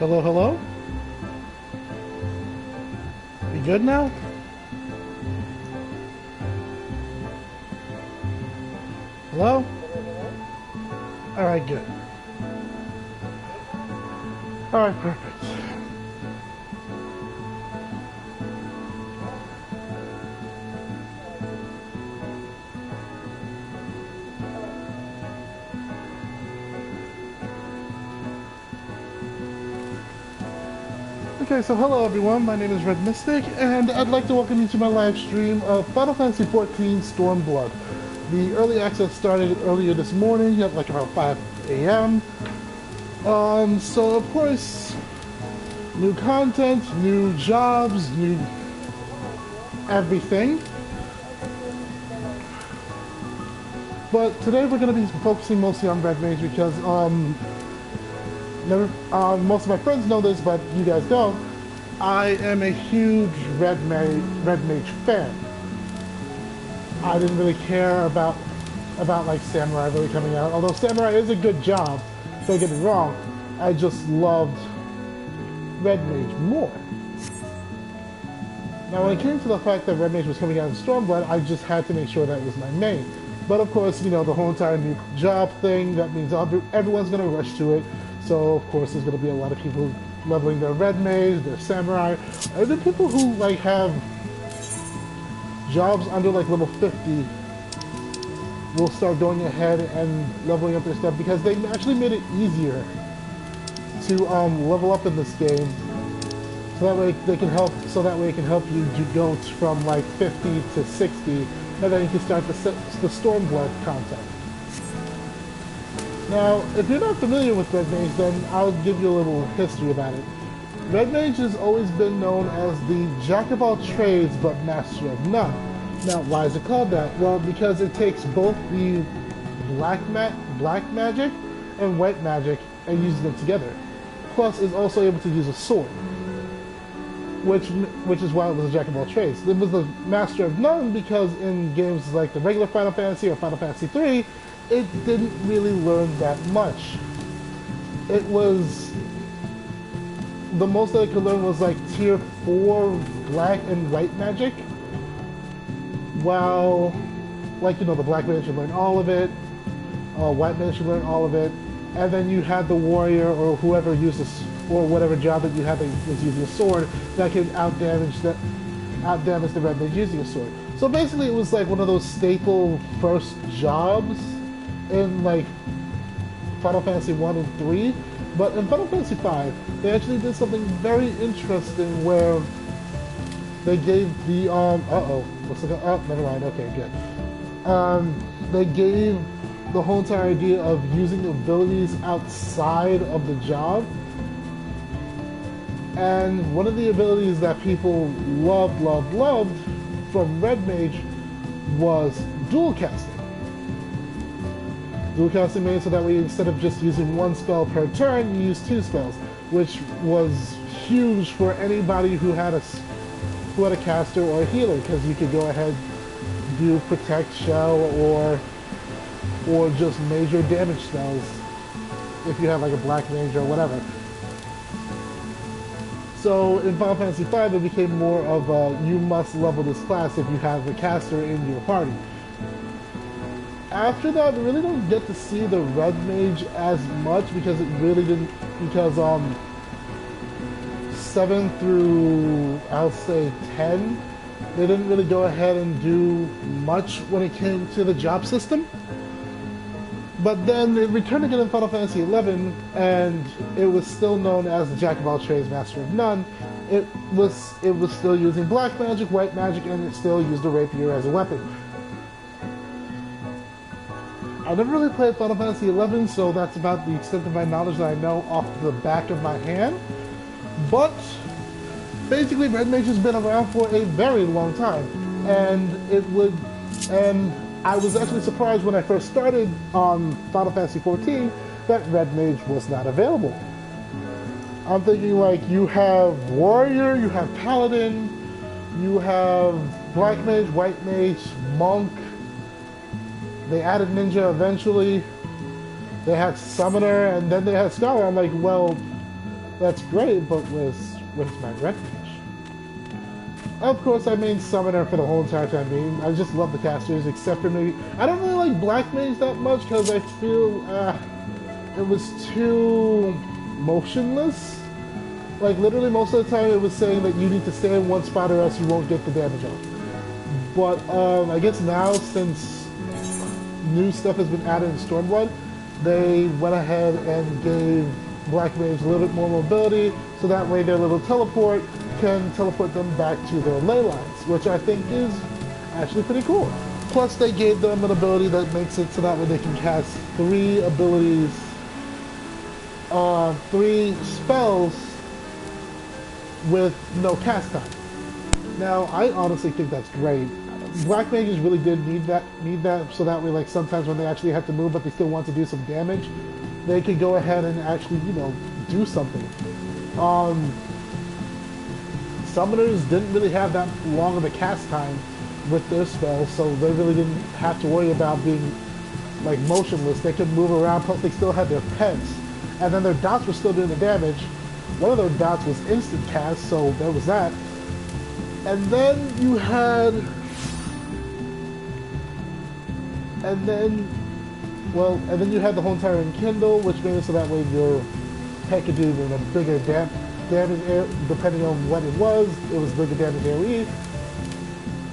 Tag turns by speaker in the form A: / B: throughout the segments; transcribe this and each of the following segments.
A: Hello, hello? You good now? Hello? Alright, good. Alright, perfect. Okay, so hello everyone, my name is Red Mystic, and I'd like to welcome you to my live stream of Final Fantasy XIV Stormblood. The early access started earlier this morning at like about 5 a.m. So of course, new content, new jobs, new everything. But today we're going to be focusing mostly on Red Mage because most of my friends know this, but you guys don't. I am a huge Red Mage fan. I didn't really care about like Samurai really coming out. Although Samurai is a good job, don't get me wrong. I just loved Red Mage more. Now when it came to the fact that Red Mage was coming out in Stormblood, I just had to make sure that was my main. But of course, you know, the whole entire new job thing, that means everyone's going to rush to it. So of course there's going to be a lot of people leveling their Red Mage, their Samurai, or the people who like have jobs under like level 50 will start going ahead and leveling up their stuff because they actually made it easier to level up in this game. So that way they can help. So that way it can help you go from like 50 to 60, and then you can start the Stormblood content. Now, if you're not familiar with Red Mage, then I'll give you a little history about it. Red Mage has always been known as the Jack of all trades, but master of none. Now, why is it called that? Well, because it takes both the black magic and white magic and uses them together. Plus, is also able to use a sword, which is why it was a Jack of all trades. It was the master of none because in games like the regular Final Fantasy or Final Fantasy III, it didn't really learn that much. It was... the most that it could learn was like tier 4 black and white magic. While, like, you know, the black mage should learn all of it, white mage should learn all of it, and then you had the warrior or whoever used this, or whatever job that you had that was using a sword that could outdamage the red mage using a sword. So basically it was like one of those staple first jobs in like Final Fantasy 1 and 3, but in Final Fantasy 5 they actually did something very interesting where they gave the never mind, okay, good. They gave the whole entire idea of using abilities outside of the job, and one of the abilities that people loved from Red Mage was dual casting. Dual casting made so that way instead of just using one spell per turn, you use 2 spells, which was huge for anybody who had a caster or a healer, because you could go ahead do protect, shell, or just major damage spells if you have like a black mage or whatever. So in Final Fantasy V it became more of a you must level this class if you have a caster in your party. After that, we really don't get to see the Red Mage as much because it really didn't, because 7 through, I'll say 10, they didn't really go ahead and do much when it came to the job system. But then it returned again in Final Fantasy XI, and it was still known as the Jack of all trades, master of none. It was still using black magic, white magic, and it still used a rapier as a weapon. I never really played Final Fantasy XI, so that's about the extent of my knowledge that I know off the back of my hand. But basically, Red Mage has been around for a very long time, and I was actually surprised when I first started on Final Fantasy XIV that Red Mage was not available. I'm thinking like you have Warrior, you have Paladin, you have Black Mage, White Mage, Monk. They added Ninja eventually. They had Summoner, and then they had Scholar. I'm like, well, That's great, but where's my red mage? Of course, I main summoner for the whole entire time being. I just love the casters, except for maybe... I don't really like black mage that much, because I feel it was too motionless. Like, literally most of the time it was saying that you need to stay in one spot or else you won't get the damage off. But I guess now, since new stuff has been added in Stormblood, they went ahead and gave black mage a little bit more mobility, so that way their little teleport can teleport them back to their ley lines, which I think is actually pretty cool. Plus they gave them an ability that makes it so that way they can cast 3 abilities, 3 spells with no cast time. Now, I honestly think that's great. Black mages really did need that, so that way, like, sometimes when they actually have to move but they still want to do some damage, they could go ahead and actually, you know, do something. Summoners didn't really have that long of a cast time with their spells, so they really didn't have to worry about being, like, motionless. They could move around, plus they still had their pets, and then their dots were still doing the damage. One of their dots was instant cast, so there was that. And then you had... And then you had the whole entire Enkindle, which made it so that way your pet could do even a bigger damage, depending on what it was bigger damage AoE,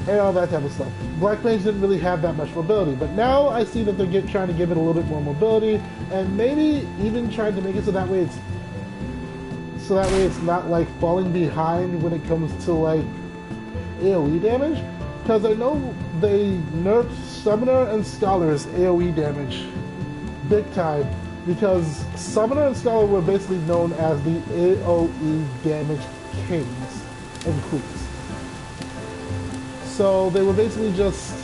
A: and all that type of stuff. Black Mage didn't really have that much mobility, but now I see that they're trying to give it a little bit more mobility, and maybe even trying to make it so that way it's not like falling behind when it comes to like AoE damage, because I know they nerfed Summoner and Scholar's AoE damage big time, because Summoner and Scholar were basically known as the AoE damage kings and queens. So they were basically just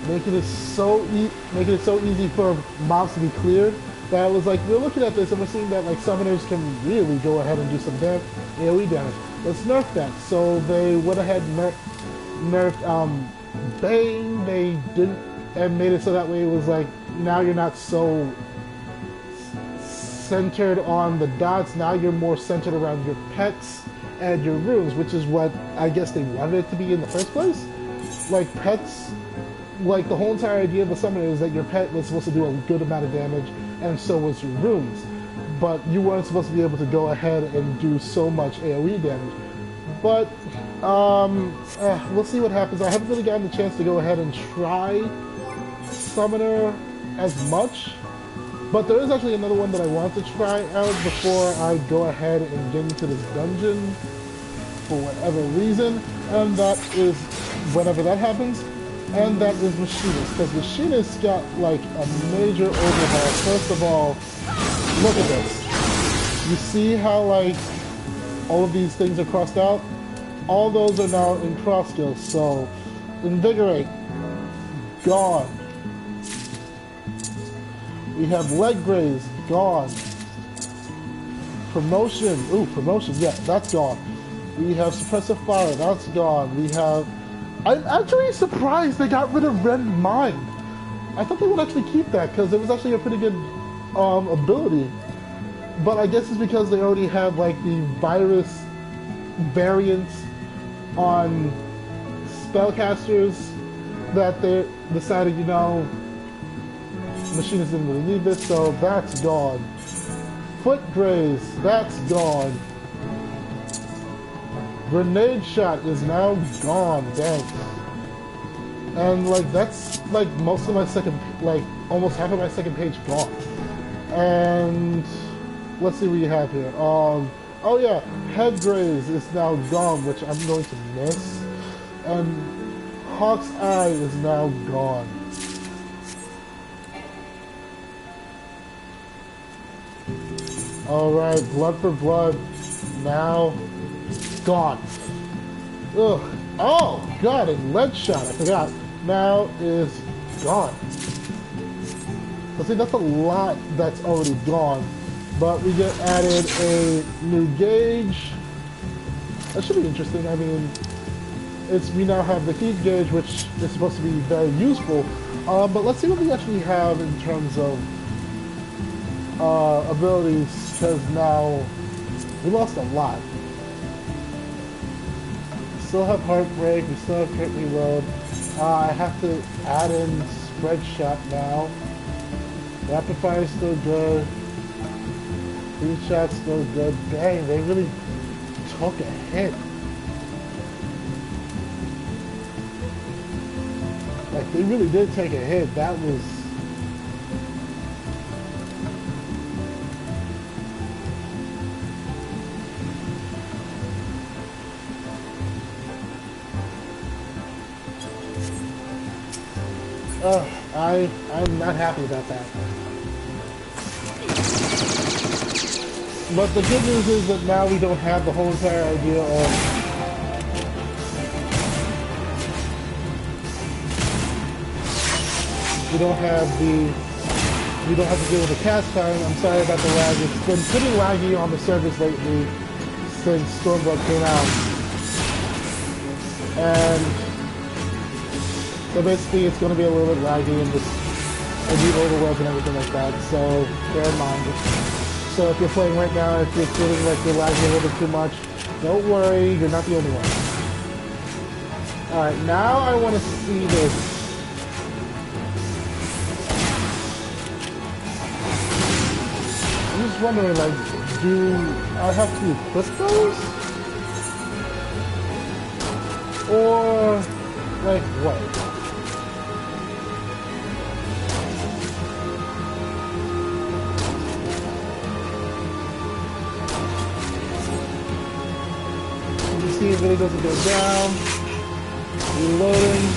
A: making it so easy for mobs to be cleared that I was like, we're looking at this and we're seeing that like summoners can really go ahead and do some AoE damage. Let's nerf that. So they went ahead and nerfed Bane. They didn't, and made it so that way it was like, now you're not so centered on the dots, now you're more centered around your pets and your runes, which is what I guess they wanted it to be in the first place. Like pets, like the whole entire idea of the summoner is that your pet was supposed to do a good amount of damage, and so was your runes. But you weren't supposed to be able to go ahead and do so much AoE damage. But we'll see what happens. I haven't really gotten the chance to go ahead and try Summoner as much, but there is actually another one that I want to try out before I go ahead and get into this dungeon for whatever reason, and that is whenever that happens, and that is Machinist, because Machinist got like a major overhaul. First of all, look at this. You see how like all of these things are crossed out? All those are now in cross skills, so Invigorate, gone. We have Leg Graze, gone. Promotion, promotion, yeah, that's gone. We have Suppressive Fire, that's gone. We have... I'm actually surprised they got rid of Rend Mind. I thought they would actually keep that, because it was actually a pretty good ability. But I guess it's because they already have, like, the virus variants on spellcasters that they decided, you know, Machinists didn't really need this, so that's gone. Foot Graze, that's gone. Grenade Shot is now gone, dang. And like that's like most of my second, like almost half of my second page gone. And let's see what you have here. Oh yeah, Head Graze is now gone, which I'm going to miss. And Hawk's Eye is now gone. Alright, Blood for Blood, now gone. Ugh. Oh, God, and Lead Shot, I forgot, now is gone. So see, that's a lot that's already gone. But we get added a new gauge. That should be interesting. I mean, we now have the heat gauge, which is supposed to be very useful. But let's see what we actually have in terms of abilities, because now We lost a lot. We still have Heartbreak, we still have Crit Reload. I have to add in Spread Shot now. Rapid Fire is still good. Green Shot's still good. Dang, they really took a hit. Like, they really did take a hit. That was... I'm not happy about that. But the good news is that now we don't have the whole entire idea of we don't have to deal with the cast time. I'm sorry about the lag. It's been pretty laggy on the servers lately since Stormblood came out. And so basically it's going to be a little bit laggy in this new overworld and everything like that, so bear in mind. So if you're playing right now, if you're feeling like you're lagging a little bit too much, don't worry, you're not the only one. Alright, now I want to see this. I'm just wondering, like, do I have to equip those? Or, like, what? See, it really doesn't go down. Reloading.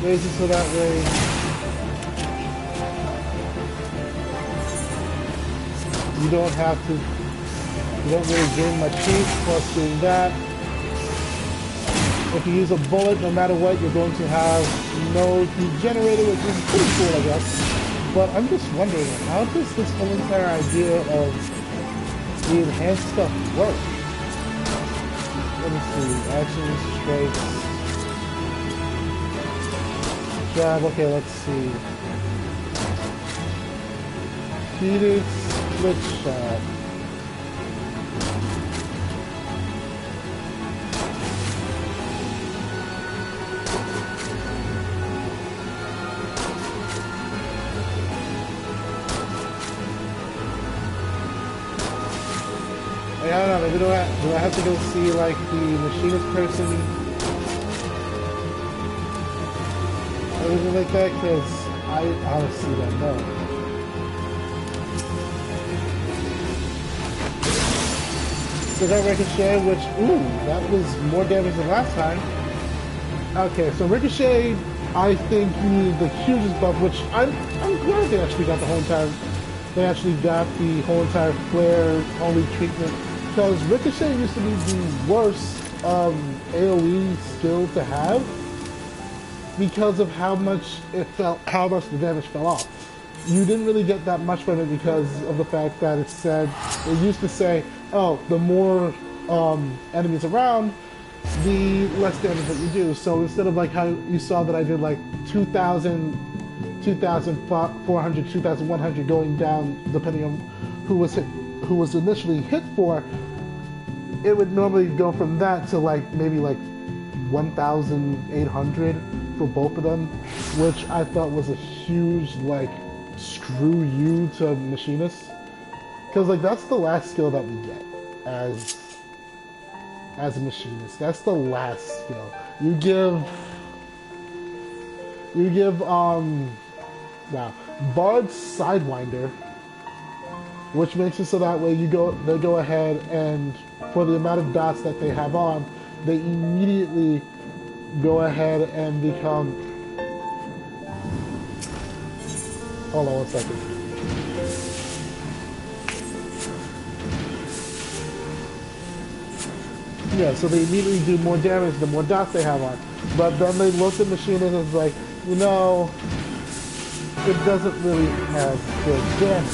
A: Raise it so that way. You don't have to, you don't really gain much heat plus doing that. If you use a bullet, no matter what, you're going to have no heat generated, which is pretty cool, I guess. But I'm just wondering, how does this whole entire idea of the enhanced stuff work? Let me see, actions, strikes, jab, okay, let's see. Heated split shot. I don't know, maybe do I have to go see, like, the machinist person? Or anything like that? Because I honestly don't know. So that Ricochet, which, ooh, that was more damage than last time. Okay, so Ricochet, I think you needed the hugest buff, which I'm glad they actually got the whole entire, they actually got the whole entire flare only treatment. Because Ricochet used to be the worst AoE skill to have because of how much the damage fell off. You didn't really get that much from it because of the fact that it used to say, oh, the more enemies around, the less damage that you do. So instead of like how you saw that I did like 2,000, 2,400, 2,100 going down depending on who was initially hit for, it would normally go from that to like maybe like 1,800 for both of them, which I thought was a huge like screw you to machinists, because like that's the last skill that we get as a machinist. That's the last skill you give Bard's Sidewinder, which makes it so that way they go ahead and for the amount of dots that they have on, they immediately go ahead and become. Hold on 1 second. Yeah, so they immediately do more damage the more dots they have on. But then they look at machine and it's like, you know, it doesn't really have good damage.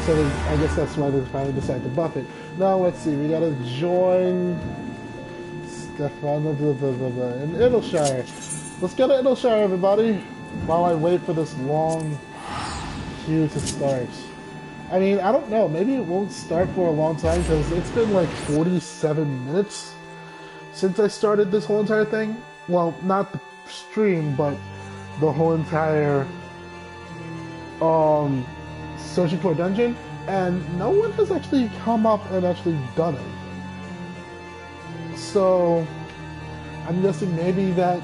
A: So I guess that's why they finally decided to buff it. Now let's see, we gotta join Stefan in Idleshire. Let's go to Idleshire, everybody, while I wait for this long queue to start. I mean, I don't know. Maybe it won't start for a long time because it's been like 47 minutes since I started this whole entire thing. Well, not the stream, but the whole entire searching for a dungeon, and no one has actually come up and actually done it. So I'm guessing maybe that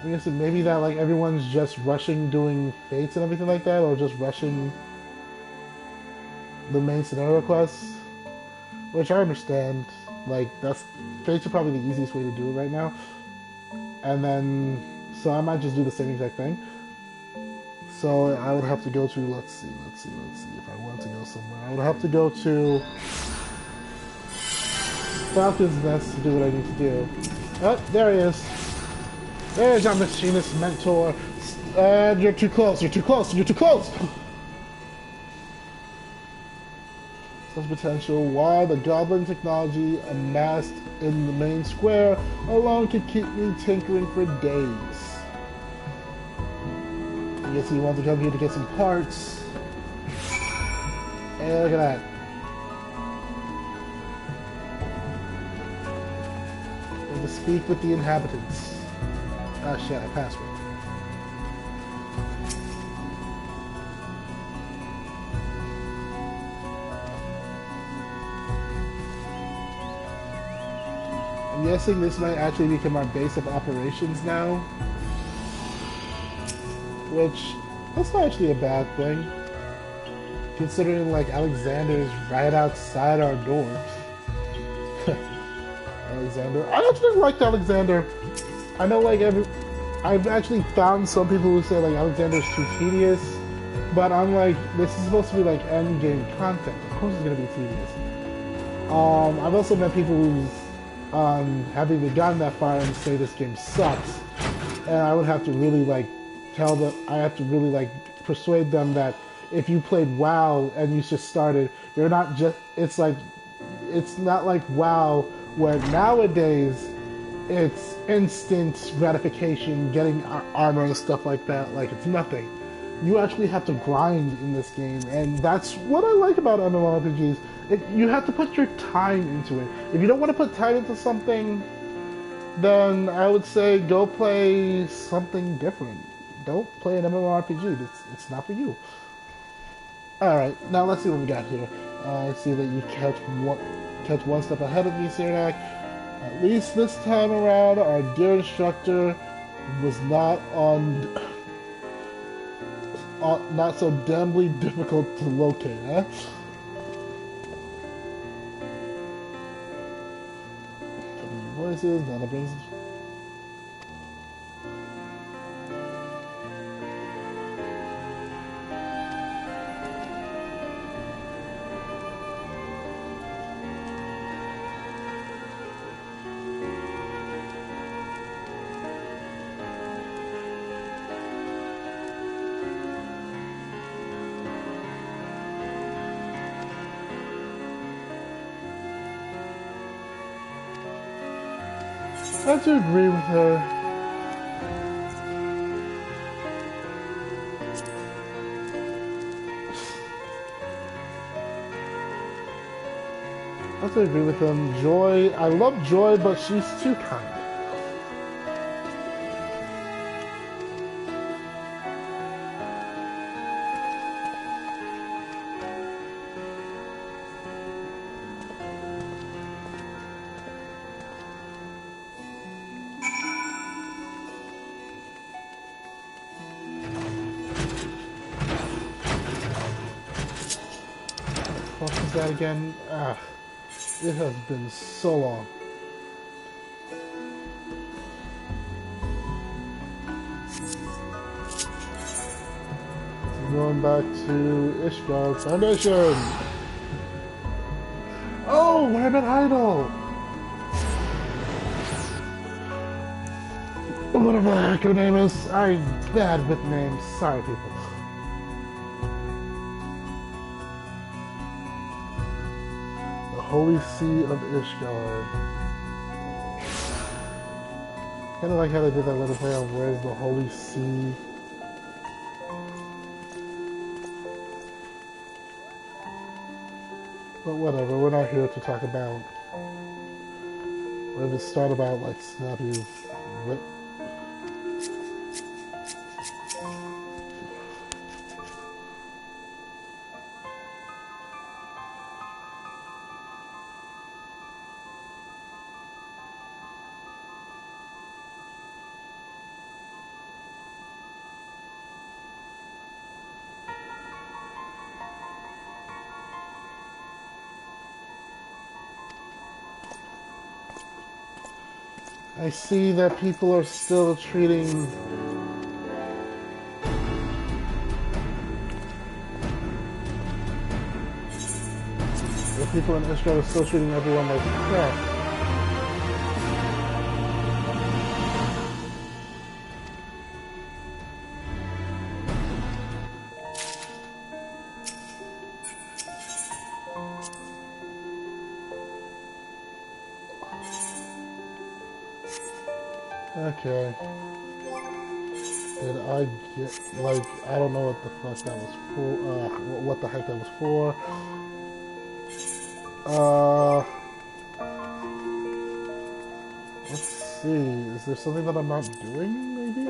A: like everyone's just rushing doing fates and everything like that, or just rushing the main scenario quests, which I understand. Like that's fates are probably the easiest way to do it right now, and then so I might just do the same exact thing. So I would have to go to, let's see, if I want to go somewhere. I would have to go to Falcon's Nest to do what I need to do. Oh, there he is. There's our machinist mentor. And you're too close, you're too close, you're too close! Such potential, why the goblin technology amassed in the main square alone could keep me tinkering for days. I guess he wants to come here to get some parts. Hey, look at that. And to speak with the inhabitants. Ah shit, I passed it. I'm guessing this might actually become our base of operations now. Which, that's not actually a bad thing. Considering, like, Alexander's right outside our doors. Alexander. I actually liked Alexander. I know, like, I've actually found some people who say, like, Alexander's too tedious. But I'm like, this is supposed to be, like, endgame content. Of course it's gonna be tedious. I've also met people who, haven't even gotten that far and say this game sucks. And I would have to really, like, I have to really like persuade them that if you played WoW and you just started, you're not just, it's not like WoW where nowadays it's instant gratification, getting armor and stuff like that, like it's nothing. You actually have to grind in this game, and that's what I like about MMORPGs. You have to put your time into it. If you don't want to put time into something, then I would say go play something different. Don't play an MMORPG. It's not for you. Alright, now let's see what we got here. I see that you catch one step ahead of me, Cyranak. At least this time around, our dear instructor was not not so damnably difficult to locate, huh? Voices, now that brings. I have to agree with her. I have to agree with them. Joy, I love Joy, but she's too kind. What is that again? Ah, it has been so long. Going back to Ishgard Foundation. Oh, Rabbit Idol. Whatever the heck her name is, I'm bad with names. Sorry, people. Holy Sea of Ishgard. Kind of like how they did that little play on where's the Holy Sea. But whatever, we're not here to talk about, or to start about, like, snappy whip. I see that people are still treating the people in Israel are still treating everyone like crap. Okay. Did I get, like, I don't know what the fuck that was for, what the heck that was for. Let's see, is there something that I'm not doing, maybe?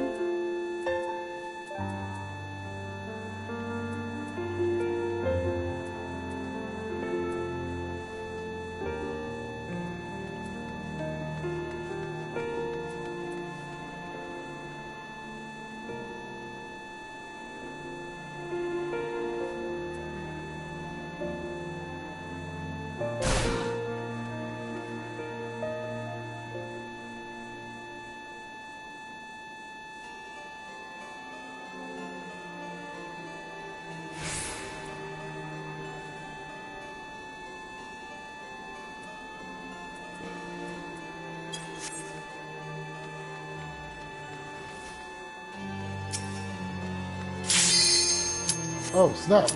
A: Oh, snap.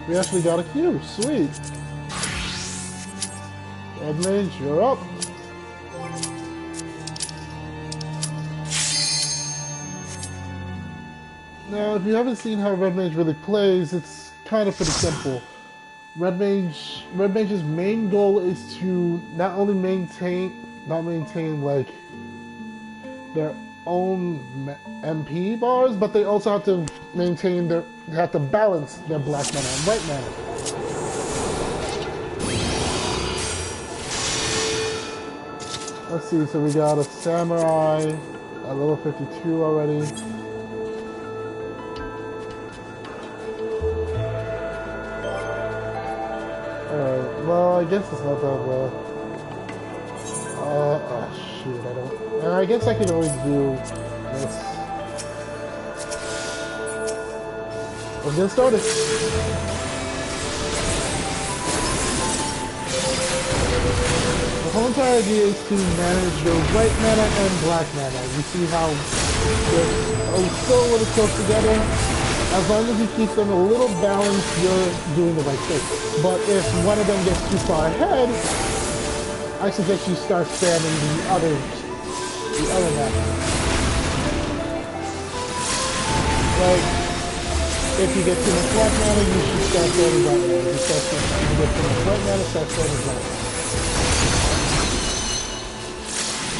A: We actually got a queue. Sweet. Red Mage, you're up. Now, if you haven't seen how Red Mage really plays, it's kind of pretty simple. Red Mage's main goal is to not only maintain like their own MP bars, but they also have to maintain they have to balance their black mana and white mana. Let's see, so we got a samurai at level 52 already. Alright, well, I guess it's not that well. Oh shoot, I don't. And I guess I can always do this. Let's get started. The whole entire idea is to manage your white mana and black mana. You see how they're still a little close together. As long as you keep them a little balanced, you're doing the right thing. But if one of them gets too far ahead, I suggest you start spamming the other mana. Like, if you get too much black mana, you should start spamming white mana. If you get too much white mana, start spamming black mana.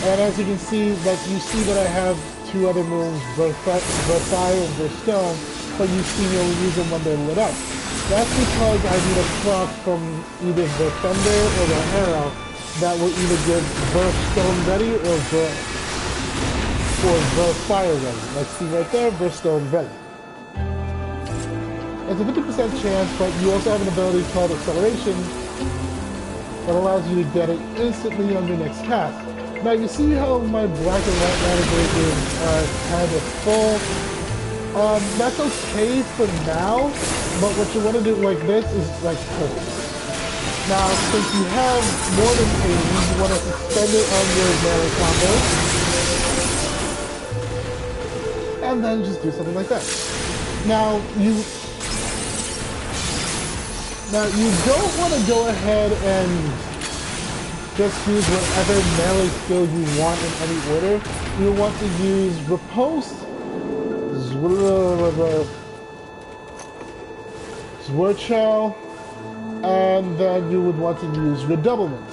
A: And as you can see, like, you see that I have two other moves, both fire and burst stone, but you see me only use them when they're lit up. That's because I need a proc from either the thunder or the arrow that will either give burst stone ready or burst fire ready. Like, see right there, burst stone ready. It's a 50% chance, but you also have an ability called acceleration that allows you to get it instantly on your next cast. Now you see how my black and white mana is kind of full. That's okay for now, but what you want to do like this is like full. Now, since you have more than 80, you want to spend it on your mana combo, and then just do something like that. Now you don't want to go ahead and just use whatever melee skill you want in any order. You want to use Riposte, Zwirchow, and then you would want to use redoublement.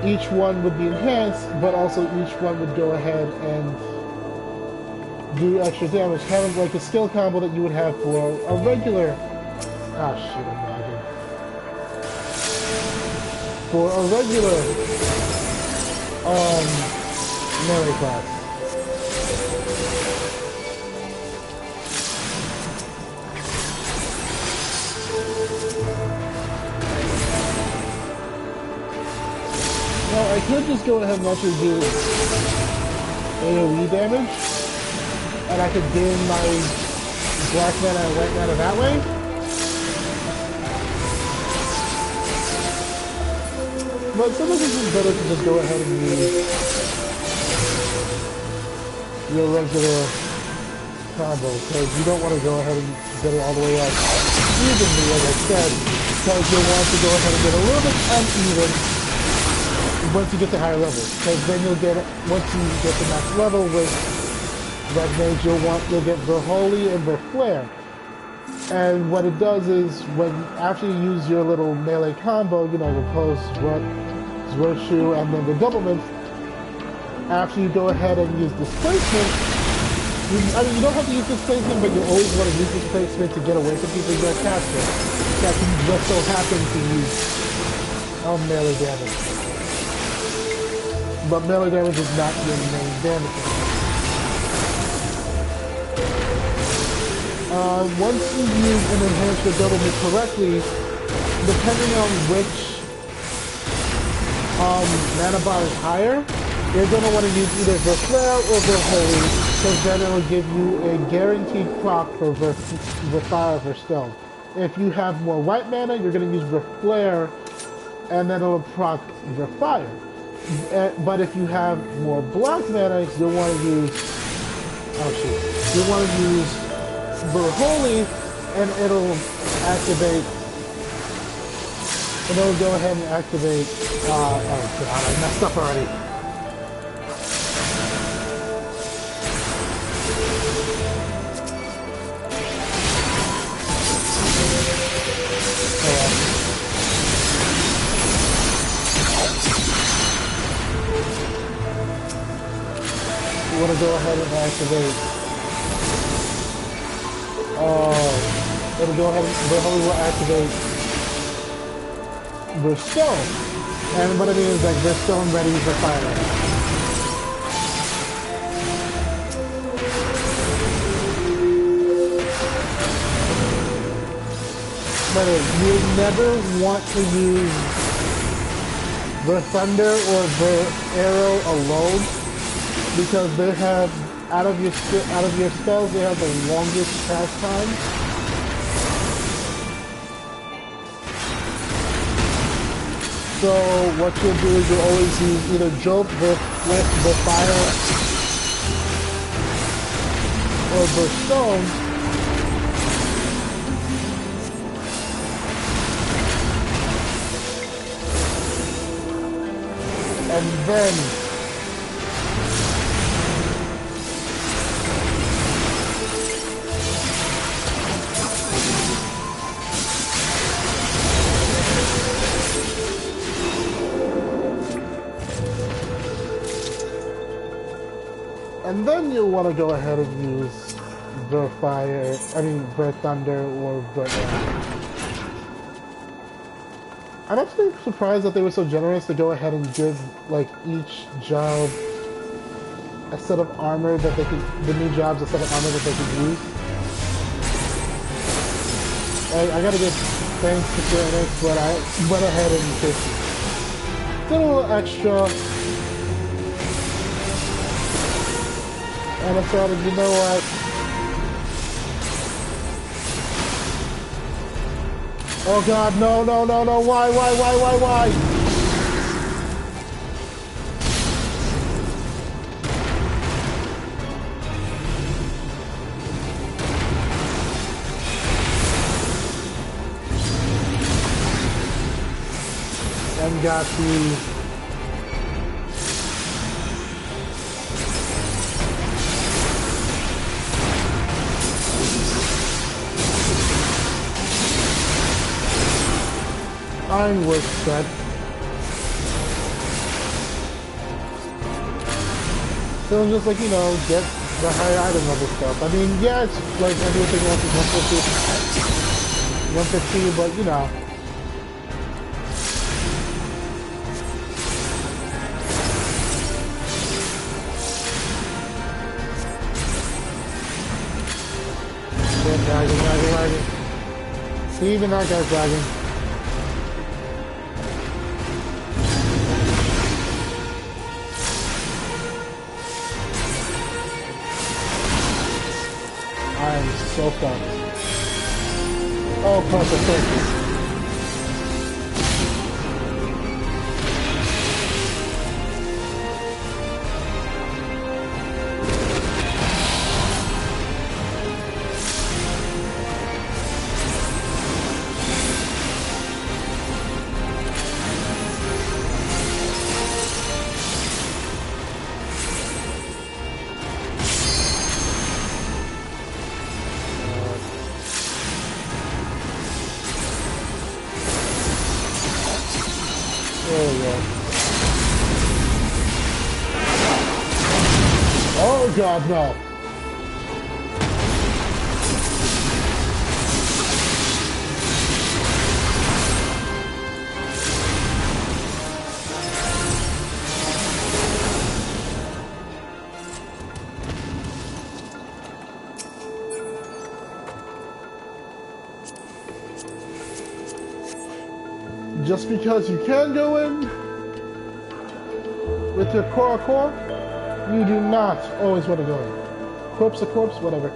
A: Each one would be enhanced, but also each one would go ahead and do extra damage, kind of like a skill combo that you would have for a regular... Ah, shit, I'm lagging. For a regular melee class. Now, I could just go ahead and actually do AoE damage, and I could gain my black mana and white mana that way. But sometimes it's just better to just go ahead and use your regular combo, because you don't want to go ahead and get it all the way up evenly, as I said, because you'll want to go ahead and get a little bit uneven once you get to higher levels, because then you'll get, once you get to max level with Red Mage, you'll get Verholy and Verflare. And what it does is, after you use your little melee combo, you know, Repose, Virtue, and then Redoublement, after you go ahead and use Displacement, you don't have to use Displacement, but you always want to use Displacement to get away from people you're going to capture. That can just so happen to use melee damage. But melee damage is not your main damage. Once you use an enhanced redoublement correctly, depending on which mana bar is higher, you're going to want to use either Verflare or Verholy, because then it will give you a guaranteed proc for Verfire or Stone. If you have more white mana, you're going to use Verflare, and then it'll proc Verfire. But if you have more black mana, you'll want to use... Oh shit. You'll want to use Verholy, and it'll activate... And it'll go ahead and activate... oh god, I messed up already. You want to go ahead and activate. It'll go ahead and Verholy will activate the stone. And what it is, like, they're stone ready for fire. But you never want to use the thunder or the arrow alone, because they have, out of your spells, they have the longest cast time. So what you'll do is you'll always use either Jolt, Fire, or Stone. And then you'll want to go ahead and use the thunder or the air. I'm actually surprised that they were so generous to go ahead and give, like, each job a set of armor that they could, the new jobs a set of armor that they could use. I gotta give thanks to Phoenix, but I went ahead and just did a little extra. And I decided, you know what? Oh god, no, why? And got the... ironwork set. So I'm just like, you know, get the higher item level stuff. I mean, yeah, it's like everything else is 150, but you know. Lagging. See, even that guy's lagging. I am so fucked. Oh, perfect, thank you. Oh god, no. Just because you can go in with your core, you do not always want to go in. Corpse to corpse, whatever.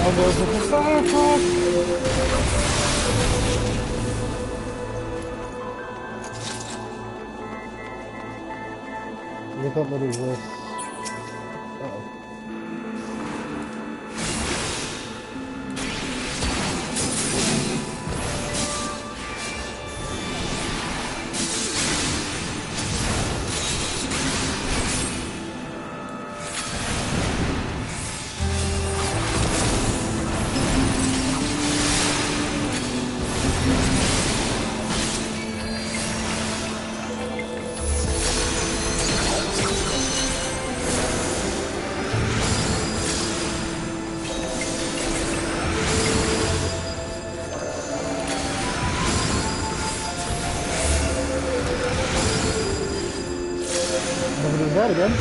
A: And there's a firefox! Look up what is this. Uh-oh. Never do that again.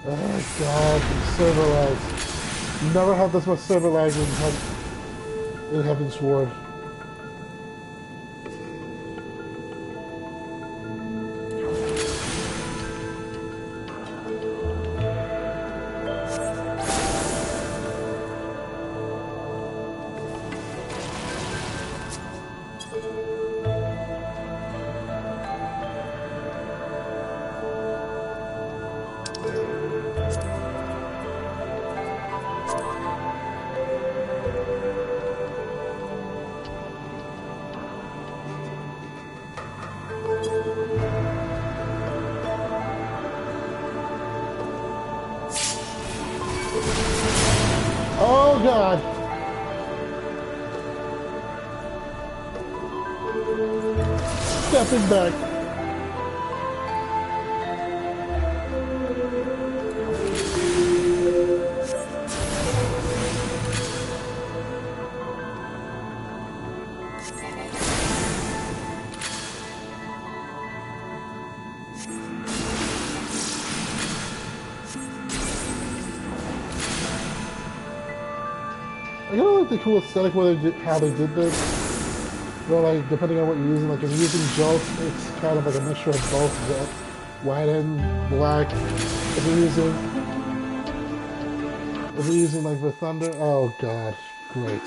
A: Oh god, server lag. Never had this much server lag in Heaven's Ward. Oh god! Stepping back. I kind of like the cool aesthetic where how they did this. Where, like, depending on what you're using, like, if you're using Jolt, it's kind of like a mixture of both white and black. If you're using, like, the Thunder, oh god, great.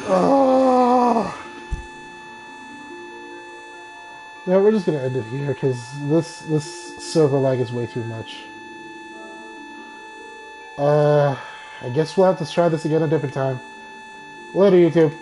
A: Oh! Yeah, we're just gonna end it here because this server lag is way too much. I guess we'll have to try this again a different time. Later, YouTube.